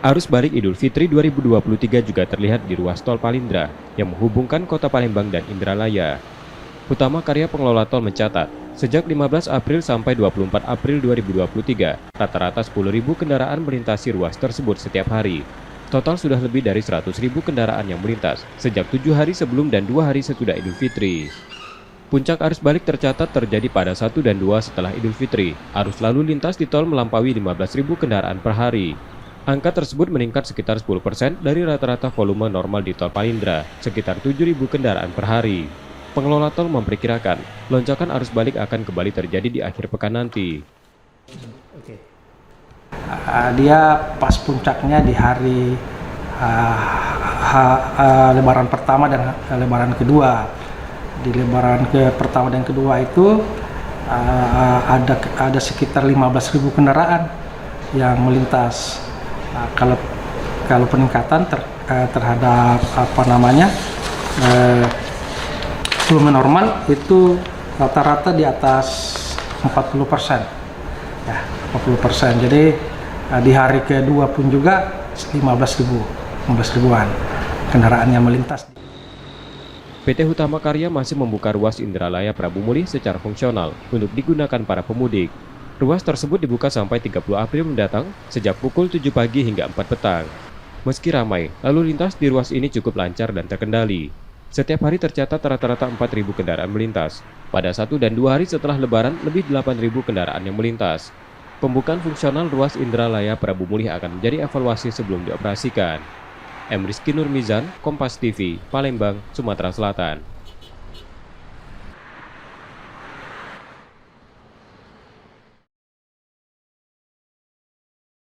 Arus balik Idul Fitri 2023 juga terlihat di ruas tol Palindra yang menghubungkan kota Palembang dan Indralaya. Utama Karya Pengelola Tol mencatat, sejak 15 April sampai 24 April 2023, rata-rata 10.000 kendaraan melintasi ruas tersebut setiap hari. Total sudah lebih dari 100.000 kendaraan yang melintas sejak 7 hari sebelum dan 2 hari sesudah Idul Fitri. Puncak arus balik tercatat terjadi pada 1 dan 2 setelah Idul Fitri. Arus lalu lintas di tol melampaui 15.000 kendaraan per hari. Angka tersebut meningkat sekitar 10% dari rata-rata volume normal di tol Palindra, sekitar 7.000 kendaraan per hari. Pengelola tol memperkirakan lonjakan arus balik akan kembali terjadi di akhir pekan nanti. Dia pas puncaknya di hari Lebaran pertama dan Lebaran kedua. Di Lebaran pertama dan kedua itu ada sekitar 15.000 kendaraan yang melintas. Kalau peningkatan terhadap volume normal itu rata-rata di atas 40%, ya 40%. Jadi di hari kedua pun juga 15.000-an kendaraan yang melintas. PT Hutama Karya masih membuka ruas Indralaya Prabu Mulih secara fungsional untuk digunakan para pemudik. Ruas tersebut dibuka sampai 30 April mendatang sejak pukul 7 pagi hingga 4 petang. Meski ramai, lalu lintas di ruas ini cukup lancar dan terkendali. Setiap hari tercatat rata-rata 4.000 kendaraan melintas. Pada 1 dan 2 hari setelah Lebaran, lebih 8.000 kendaraan yang melintas. Pembukaan fungsional ruas Indralaya Prabu Mulih akan menjadi evaluasi sebelum dioperasikan. M. Rizky Nurmizan, Kompas TV, Palembang, Sumatera Selatan.